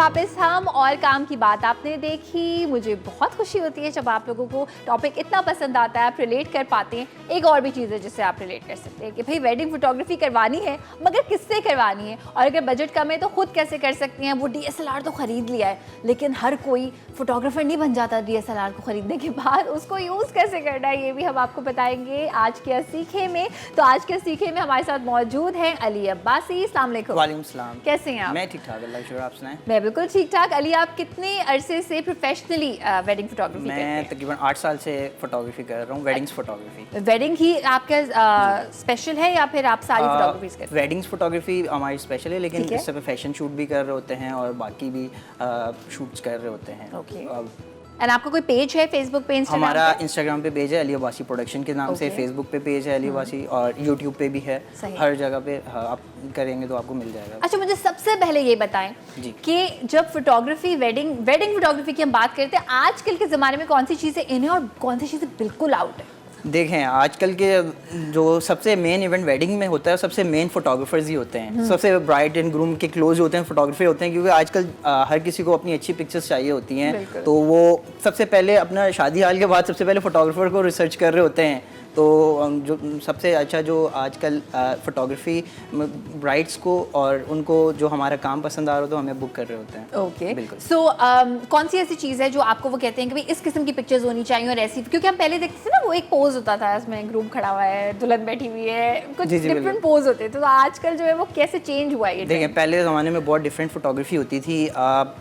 वापस हम और काम की बात आपने देखी। मुझे बहुत खुशी होती है जब आप लोगों को टॉपिक इतना पसंद आता है, आप रिलेट कर पाते हैं। एक और भी चीज़ है जिससे आप रिलेट कर सकते हैं कि भाई वेडिंग फोटोग्राफी करवानी है मगर किससे करवानी है, और अगर बजट कम है तो खुद कैसे कर सकते हैं। वो DSLR तो ख़रीद लिया है, लेकिन हर कोई फोटोग्राफर नहीं बन जाता DSLR को ख़रीदने के बाद। उसको यूज़ कैसे करना है ये भी हम आपको बताएंगे आज के सीखे में। तो आज के सीखे में हमारे साथ मौजूद हैं अली अब्बासी। अस्सलाम वालेकुम। वालेकुम सलाम। कैसे हैं आप? मैं ठीक ठाक, अल्लाह का शुक्र, आप सुनाएं? मैं बिल्कुल ठीक ठाक। अली, आप कितने अरसे से प्रोफेशनली वेडिंग फोटोग्राफी करते हैं? मैं तकरीबन 8 साल से फोटोग्राफी कर रहा हूँ, वेडिंग्स फोटोग्राफी। वेडिंग ही आपका स्पेशल है या फिर आप सारी फोटोग्राफीज करते हैं? वेडिंग्स फोटोग्राफी हमारी स्पेशल है, लेकिन इससे पे फैशन शूट भी कर रहे होते हैं और बाकी भी शूट्स कर रहे होते हैं। ओके। एंड आपका कोई पेज है फेसबुक पे, इंस्टाग्राम पे? हमारा इंस्टाग्राम पे पेज है अली अब्बासी प्रोडक्शन के नाम से, फेसबुक पे पेज है अली अब्बासी, और यूट्यूब पे भी है। हर जगह पे आप करेंगे तो आपको मिल जाएगा। अच्छा, मुझे सबसे पहले ये बताएं कि जब फोटोग्राफी वेडिंग फोटोग्राफी की हम बात करते हैं, आजकल के ज़माने में कौन सी चीज़ें इन है और कौन सी चीज़ें बिल्कुल आउट है? देखें, आजकल के जो सबसे मेन इवेंट वेडिंग में होता है, सबसे मेन फोटोग्राफर्स ही होते हैं। सबसे ब्राइड एंड ग्रूम के क्लोज होते हैं फोटोग्राफर होते हैं, क्योंकि आजकल हर किसी को अपनी अच्छी पिक्चर्स चाहिए होती हैं। तो वो सबसे पहले अपना शादी हाल के बाद सबसे पहले फोटोग्राफर को रिसर्च कर रहे होते हैं। तो जो सबसे अच्छा जो आजकल फोटोग्राफी ब्राइड्स को और उनको जो हमारा काम पसंद आ रहा हो तो हमें बुक कर रहे होते हैं। ओके, बिल्कुल। सो कौन सी ऐसी चीज़ है जो आपको वो कहते हैं कि भाई इस किस्म की पिक्चर्स होनी चाहिए और ऐसी, क्योंकि हम पहले देखते थे ना वो एक पोज होता था, इसमें ग्रूम खड़ा हुआ है, दुल्हन बैठी हुई है, कुछ डिफरेंट पोज होते थे। तो आजकल जो है वो कैसे चेंज हुआ है? देखिए, पहले ज़माने में बहुत डिफरेंट फोटोग्राफी होती थी।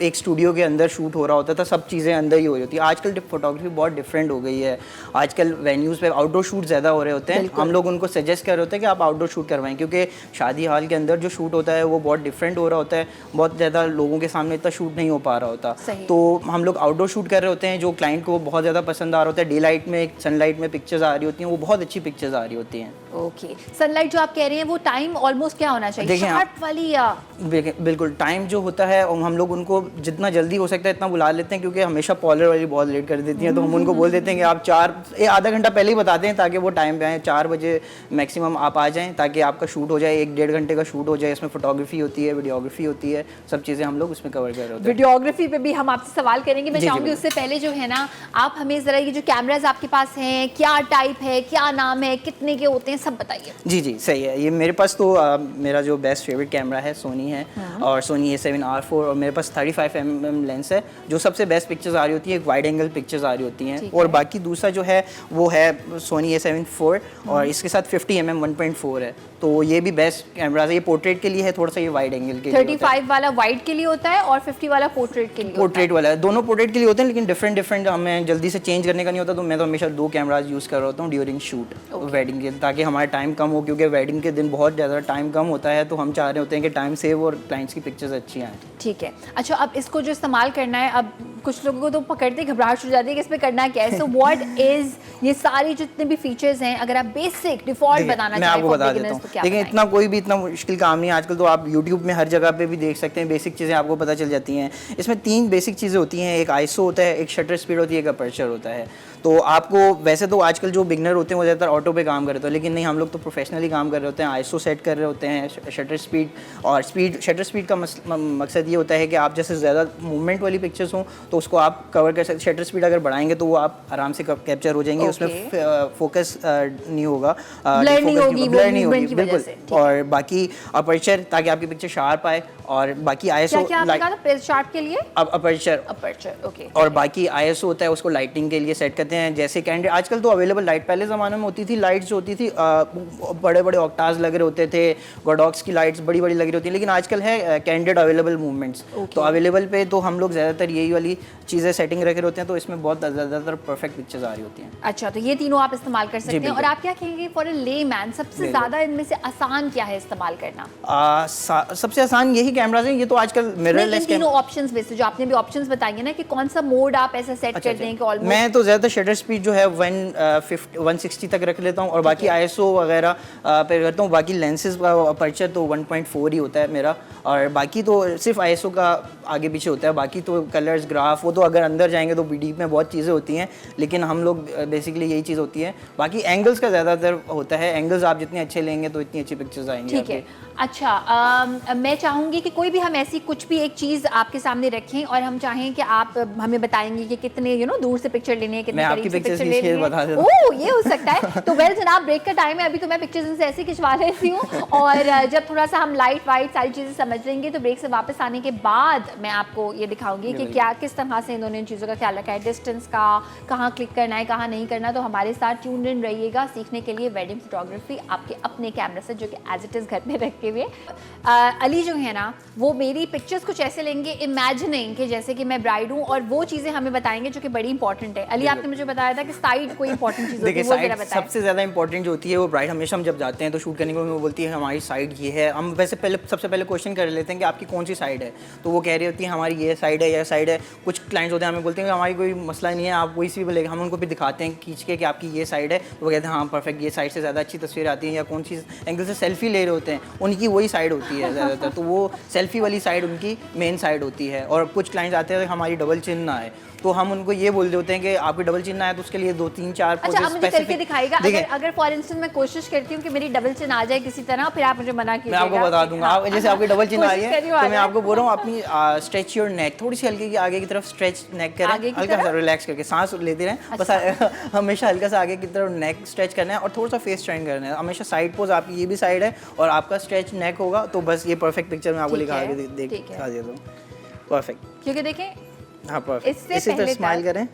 एक स्टूडियो के अंदर शूट हो रहा होता था, सब चीज़ें अंदर ही हो रही होती। आजकल फोटोग्राफी बहुत डिफरेंट हो गई है। आजकल वेन्यूज़ पे आउटडोर शूट ज़्यादा हो रहे होते हैं। हम लोग उनको सजेस्ट कर रहे होते हैं कि आप आउटडोर शूट करवाएं, क्योंकि शादी हाल के अंदर जो शूट होता है वो बहुत डिफरेंट हो रहा होता है, बहुत ज़्यादा लोगों के सामने इतना शूट नहीं हो पा रहा होता। तो हम लोग आउटडोर शूट कर रहे होते हैं, जो क्लाइंट को बहुत ज़्यादा पसंद आ रहा होता है। डे लाइट में, सनलाइट में पिक्चर्स आ रही होती हैं, वो बहुत अच्छी पिक्चर्स आ रही होती हैं। ओके, सनलाइट जो आप कह रहे हैं वो टाइम ऑलमोस्ट क्या होना चाहिए? शार्प वाली या? बिल्कुल, टाइम जो होता है हम लोग उनको जितना जल्दी हो सकता है इतना बुला लेते हैं, क्योंकि हमेशा पॉलर वाली बहुत लेट कर देती हैं। तो हम उनको बोल देते हैं कि आप आधा घंटा पहले ही बताते हैं ताकि वो टाइम पे आएँ। 4 बजे मैक्सिमम आप आ जाएं ताकि आपका शूट हो जाए, 1-1.5 घंटे का शूट हो जाए। इसमें फोटोग्राफी होती है, वीडियोग्राफी होती है, सब चीज़ें हम लोग उसमें कवर कर रहे होते हैं। वीडियोग्राफी पे भी हम आपसे सवाल करेंगे। मैं चाहूँगी उससे पहले जो है ना, आप हमें ज़रा ये जो कैमराज आपके पास हैं, क्या टाइप है, क्या नाम है, कितने के होते हैं, सब बताइए। जी, सही है। ये मेरे पास तो मेरा जो बेस्ट फेवरेट कैमरा है सोनी है, और सोनी A7R4, और मेरे पास 35mm लेंस है, जो सबसे बेस्ट पिक्चर्स आ रही होती है। एक वाइड एंगल पिक्चर्स आ रही होती हैं। और बाकी दूसरा जो है वो है सोनी A7 IV, और इसके साथ 50mm 1.4 है। तो ये भी बेस्ट कैमरा है। ये पोर्ट्रेट के लिए है, थोड़ा सा ये वाइड एंगल के लिए। 35 वाला वाइड के लिए होता है और 50 वाला पोर्ट्रेट के लिए। पोर्ट्रेट वाला है, दोनों पोर्ट्रेट के लिए होते हैं, लेकिन डिफरेंट हमें जल्दी से चेंज करने का नहीं होता। तो मैं तो हमेशा 2 कैमराज यूज़ कर रहा होता हूँ ड्यूरिंग शूट वेडिंग के, ताकि हमारा टाइम कम हो, क्योंकि वेडिंग के दिन बहुत ज़्यादा टाइम कम होता है। तो हम चाह रहे होते हैं कि टाइम सेव और क्लाइंट्स की पिक्चर्स अच्छी आएँ। ठीक है। अच्छा, अब इसको जो इस्तेमाल करना है, अब कुछ लोगों को तो पकड़ते घबराहट हो जाती है कि इस पे करना क्या है। सो व्हाट इज ये सारी जितने भी फीचर्स हैं, अगर आप बेसिक डिफॉल्ट बताना चाहें, मैं आपको बता देता हूँ। लेकिन इतना कोई भी इतना मुश्किल काम नहीं है आजकल। तो आप यूट्यूब में हर जगह पे भी देख सकते हैं, बेसिक चीज़ें आपको पता चल जाती हैं। इसमें 3 बेसिक चीज़ें होती हैं। एक आईएसओ होता है, एक शटर स्पीड होती है, एक अपर्चर होता है। तो आपको वैसे तो आजकल जो बिगनर होते हैं वो ज़्यादातर ऑटो पे काम करते हैं, लेकिन नहीं, हम लोग तो प्रोफेशनली काम कर रहे होते हैं। आईएसओ सेट कर रहे होते हैं, शटर स्पीड और शटर स्पीड का मकसद ये होता है कि आप जैसे ज़्यादा मूवमेंट वाली पिक्चर्स हों तो उसको आप कवर कर सकते। शटर स्पीड अगर बढ़ाएंगे तो वो आप आराम से कैप्चर हो जाएंगे, उसमें फोकस नहीं होगा, ब्लर नहीं होगी, बिल्कुल। और बाकी अपर्चर, ताकि आपकी पिक्चर शार्प आए। और बाकी आईएसओ शार्प के लिए अपर्चर, ओके। और बाकी आईएसओ होता है, उसको लाइटिंग के लिए सेट करते हैं। जैसे कैंडिड आजकल तो अवेलेबल लाइट, पहले ज़माने में होती थी लाइट्स जो होती थी, बड़े बड़े ऑक्टाज लगे होते थे, गोडॉक्स की लाइट्स बड़ी बड़ी लगी होती हैं, लेकिन आजकल है कैंडिड अवेलेबल मूवमेंट्स। तो अवेलेबल पे तो हम लोग ज़्यादातर यही वाली चीज़ें सेटिंग रखे होते हैं, तो इसमें बहुत ज़्यादातर परफेक्ट पिक्चर्स आ रही होती हैं। अच्छा, तो ये तीनों आप इस्तेमाल कर सकते हैं। और आप क्या कहेंगे फॉर अ लेमैन, सबसे ज़्यादा इनमें से आसान क्या है इस्तेमाल करना? सबसे आसान यही कैमराज हैं। ये तो आजकल मिररलेस तीनों ऑप्शंस में से जो आपने भी ऑप्शंस बताएंगे ना, कि कौन सा मोड आप ऐसा सेट कर दें कि ऑलमोस्ट। मैं तो ज़्यादातर शटर स्पीड जो है 160 तक रख लेता हूँ, और बाकी आईएसओ वगैरह पे करता हूँ। बाकी लेंसेज का अपर्चर तो 1.4 ही होता है मेरा, और बाकी तो सिर्फ आईएसओ का आगे पीछे होता है। बाकी तो कलर्स, ग्राफ, वो तो अगर अंदर जाएंगे तो डीप में बहुत चीज़ें होती हैं, लेकिन हम लोग बेसिकली यही चीज़ होती है। बाकी एंगल्स का ज़्यादातर होता है, एंगल्स आप जितने अच्छे लेंगे तो इतनी अच्छी पिक्चर्स आएंगी। ठीक है। अच्छा, मैं चाहूँगी कि कोई भी हम ऐसी कुछ भी एक चीज़ आपके सामने रखें और हम चाहें कि आप हमें बताएंगे कि कितने दूर से पिक्चर लेने हैं, कितने करीब से पिक्चर लेने हैं। बता देता ओह, ये हो सकता है। तो वेल जनाब, ब्रेक का टाइम है, अभी तो मैं पिक्चर्स इनसे ऐसे खिंचवा लेती हूँ और जब थोड़ा सा हम लाइट वाइट सारी चीज़ें समझ लेंगे तो ब्रेक से वापस आने के बाद मैं आपको ये दिखाऊंगी कि क्या किस तरह से इन्होंने इन चीज़ों का ख्याल रखा है, डिस्टेंस का, कहाँ क्लिक करना है, कहाँ नहीं करना। तो हमारे साथ ट्यून इन रहिएगा सीखने के लिए वेडिंग फोटोग्राफी आपके अपने कैमरा से, जो कि एज इट इज़ घर में रखे हुए। अली जो है ना, वो मेरी पिक्चर्स कुछ ऐसे लेंगे इमेजिनिंग कि जैसे कि मैं ब्राइड हूँ, और वो चीज़ें हमें बताएंगे जो कि बड़ी इंपॉर्टेंट है। अली, आपने मुझे बताया था कि साइड कोई इंपॉर्टेंट चीज़ होती है, वो जरा बताएं। सबसे ज़्यादा इंपॉर्टेंट जो होती है वो ब्राइड, हमेशा हम जब जाते हैं तो शूट करने के लिए वो बोलती है हमारी साइड ये है। हम वैसे सबसे पहले क्वेश्चन कर लेते हैं कि आपकी कौन सी साइड है, तो वो कह रही होती है हमारी ये साइड है, यह साइड है। कुछ क्लाइंट्स होते हैं हमें बोलते हैं कि हमारी कोई मसला नहीं है, आप कोई सी भी बोलेगा, हम उनको भी दिखाते हैं खींच के कि आपकी ये साइड है, तो वो कहते हैं हाँ परफेक्ट, ये साइड से ज़्यादा अच्छी तस्वीर आती है। या कौन सी एंगल से सेल्फी ले रहे होते हैं, उनकी वही साइड होती है ज़्यादातर, तो वो सेल्फी वाली साइड उनकी मेन साइड होती है। और कुछ क्लाइंट्स आते हैं हमारी डबल चिन ना है, तो हम उनको ये बोल देते हैं कि आपकी डबल चिन ना है, तो उसके लिए 2-3-4 अच्छा, आप मुझे करके दिखाएगा। अगर फॉर इंस्टेंस मैं कोशिश करती हूँ कि मेरी डबल चिन आ जाए किसी तरह, फिर आप मुझे मना कीजिएगा। मैं आपको बता दूंगा। आप जैसे आपकी डबल चिन आ रही है, तो मैं आपको बोल रहा हूँ अपनी स्ट्रेच योर नेक, थोड़ी सी हल्की की आगे की तरफ स्ट्रेच नेक करें, हल्का सा रिलैक्स करके सांस लेते रहें बस। हमेशा हल्का सा आगे की तरफ नेक स्ट्रेच करना है और थोड़ा सा फेस ट्रेन करना है। हमेशा साइड पोज आपकी ये भी साइड है और आपका स्ट्रेच नेक होगा, तो बस ये परफेक्ट पिक्चर में आपको दिखा दिखा देता हूँ। परफेक्ट, क्योंकि देखें हाँ परफेक्ट, इसी तरह स्माइल करें,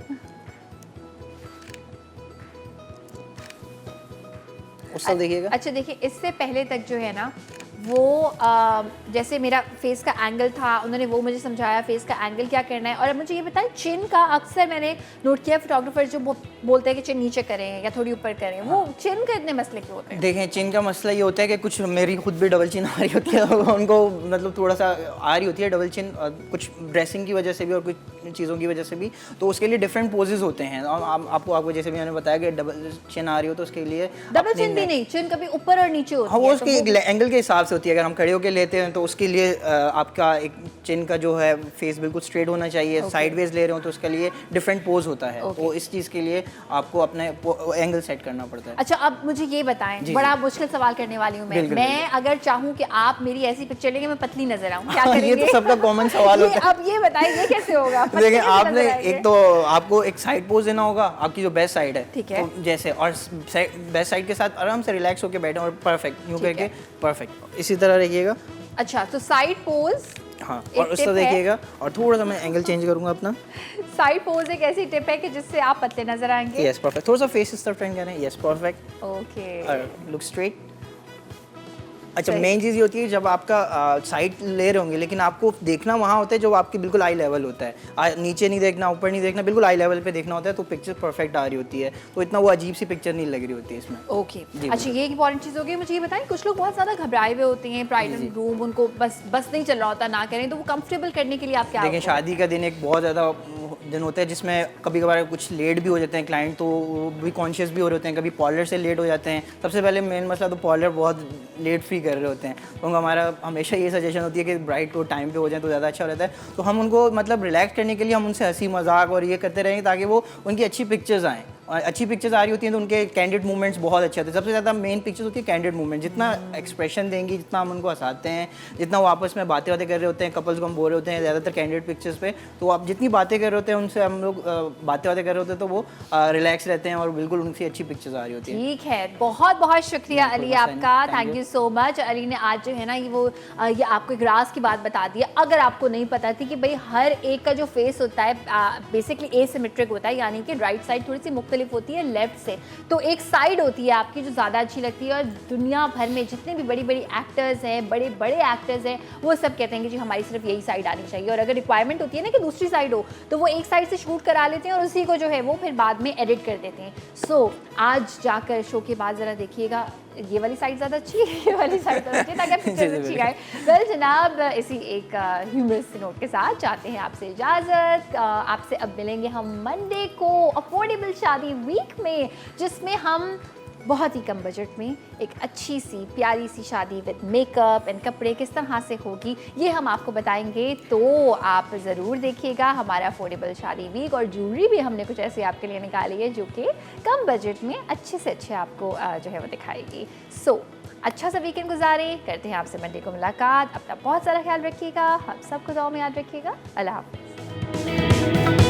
उस तरफ देखिएगा। अच्छा देखिए, इससे पहले तक जो है ना वो जैसे मेरा फेस का एंगल था, उन्होंने वो मुझे समझाया फेस का एंगल क्या करना है। और अब मुझे ये बताएं, चिन का अक्सर मैंने नोट किया फोटोग्राफर जो बोलते हैं कि चिन नीचे करें या थोड़ी ऊपर करें, वो चिन का इतने मसले क्यों होते हैं? देखें, चिन का मसला ये होता है कि कुछ मेरी खुद भी डबल चिन आ रही होती है, उनको मतलब थोड़ा सा आ रही होती है डबल चिन, कुछ ड्रेसिंग की वजह से भी और कुछ चीज़ों की वजह से भी, तो उसके लिए डिफरेंट पोजेज होते हैं। आपको जैसे भी मैंने बताया कि डबल चिन आ रही हो तो उसके लिए डबल चिन भी नहीं, चिन कभी ऊपर और नीचे होती है। हाँ, वो उसके एंगल के हिसाब से होती है। अगर हम खड़े होकर लेते हैं तो उसके लिए आपका एक चिन का जो है फेस बिल्कुल स्ट्रेट होना चाहिए। साइडवेज ले रहे हो तो उसके लिए डिफरेंट पोज होता है, तो इस चीज़ के लिए आपको अपने एंगल सेट करना पड़ता है। अच्छा, अब मुझे ये बताएं, बड़ा मुश्किल सवाल करने वाली हूँ मैं अगर चाहूँ कि आप मेरी ऐसी पिक्चर लेंगे मैं पतली नजर आऊँ, क्या करेंगे? ये तो सबका कॉमन सवाल होता है। अब ये बताएं, ये कैसे होगा? देखिए, आपने एक तो आपको एक साइड पोज देना होगा, आपकी जो बेस्ट साइड है, ठीक है, तो जैसे, और बेस्ट साइड के साथ आराम से रिलैक्स होकर बैठे और परफेक्ट यूं करके परफेक्ट इसी तरह रहिएगा। अच्छा, तो साइड पोज, हाँ, और उस तरह देखिएगा। और थोड़ा सा मैं एंगल चेंज करूंगा अपना। साइड पोज एक ऐसी टिप है कि जिससे आप पतले नजर आएंगे। Yes, perfect. थोड़ा सा फेस इस तरफ टर्न करें। Yes, perfect. ओके, और लुक स्ट्रेट। अच्छा, मेन चीज़ ये होती है जब आपका साइड ले रहे होंगे, लेकिन आपको देखना वहाँ होता है जो आपकी बिल्कुल आई लेवल होता है। नीचे नहीं देखना, ऊपर नहीं देखना, बिल्कुल आई लेवल पे देखना होता है, तो पिक्चर परफेक्ट आ रही होती है, तो इतना वो अजीब सी पिक्चर नहीं लग रही होती है इसमें। ओके, अच्छा, ये एक इंपॉर्टेंट चीज़ होगी। मुझे ये बताएं, कुछ लोग बहुत ज़्यादा घबराए हुए होते हैं, ब्राइडल रूम उनको बस नहीं चल रहा होता, ना करें, तो वो कंफर्टेबल करने के लिए आप क्या? देखिए, शादी का दिन एक बहुत ज़्यादा दिन होता है जिसमें कभी कभार कुछ लेट भी हो जाते हैं क्लाइंट, तो वो भी कॉन्शियस भी हो रहे होते हैं, कभी पार्लर से लेट हो जाते हैं। सबसे पहले मेन मसला तो पार्लर बहुत लेट फी कर रहे होते हैं, तो हमारा हमेशा ये सजेशन होती है कि ब्राइड को टाइम पे हो जाए तो ज़्यादा अच्छा रहता है। तो हम उनको मतलब रिलैक्स करने के लिए हम उनसे हंसी मजाक और ये करते रहेंगे ताकि वो उनकी अच्छी पिक्चर्स आएँ। अच्छी पिक्चर्स आ रही होती हैं तो उनके कैंडिड मूवमेंट्स बहुत अच्छे होते हैं। सबसे ज़्यादा मेन पिक्चर्स होती है कैंडिड मूवमेंट। जितना एक्सप्रेशन देंगी, जितना हम उनको हंसाते हैं, जितना वो आपस में बातें कर रहे होते हैं, कपल्स को हम बोल रहे होते हैं ज़्यादातर कैंडिड पिक्चर्स पे, तो आप जितनी बातें कर रहे होते हैं उनसे, हम लोग बातें कर रहे होते हैं, तो वो रिलैक्स रहते हैं और बिल्कुल उनकी अच्छी पिक्चर्स आ रही होती हैं। ठीक है, बहुत बहुत शुक्रिया अली आपका, thank you so much. Ali ने आज जो है ना ये आपको एक राज की बात बता दी। अगर आपको नहीं पता थी कि भाई हर एक का जो फेस होता है बेसिकली एसिमेट्रिक होता है, यानी कि राइट साइड थोड़ी सी मुख्तलिफ होती है लेफ्ट से, तो एक साइड होती है आपकी जो ज़्यादा अच्छी लगती है। और दुनिया भर में जितने भी बड़ी बड़ी एक्टर्स हैं, बड़े बड़े एक्टर्स हैं, वो सब कहते हैं कि जी हमारी सिर्फ यही साइड आनी चाहिए। और अगर रिक्वायरमेंट होती है ना कि दूसरी साइड हो, तो वो एक साइड से शूट करा लेते हैं और उसी को जो है वो फिर बाद में एडिट कर देते हैं। सो आज जाकर शो के बाद ज़रा देखिएगा, ये वाली साइड ज़्यादा अच्छी है, ये वाली साइड ज़्यादा अच्छी है, ताकि पिक्चर अच्छी आए। वेल जनाब, इसी एक ह्यूमरस नोट के साथ चाहते हैं आपसे इजाज़त। आपसे अब मिलेंगे हम मंडे को अफोर्डेबल शादी वीक में, जिसमें हम बहुत ही कम बजट में एक अच्छी सी प्यारी सी शादी विद मेकअप एंड कपड़े किस तरह से होगी ये हम आपको बताएंगे। तो आप ज़रूर देखिएगा हमारा अफोर्डेबल शादी वीक, और ज्वेलरी भी हमने कुछ ऐसी आपके लिए निकाली है जो कि कम बजट में अच्छे से अच्छे आपको जो है वो दिखाएगी। सो अच्छा सा वीकेंड गुजारें, करते हैं आपसे मंडे को मुलाकात। अपना बहुत सारा ख्याल रखिएगा, हम सबको दुआ में याद रखिएगा। अल्लाह हाफ़िज़।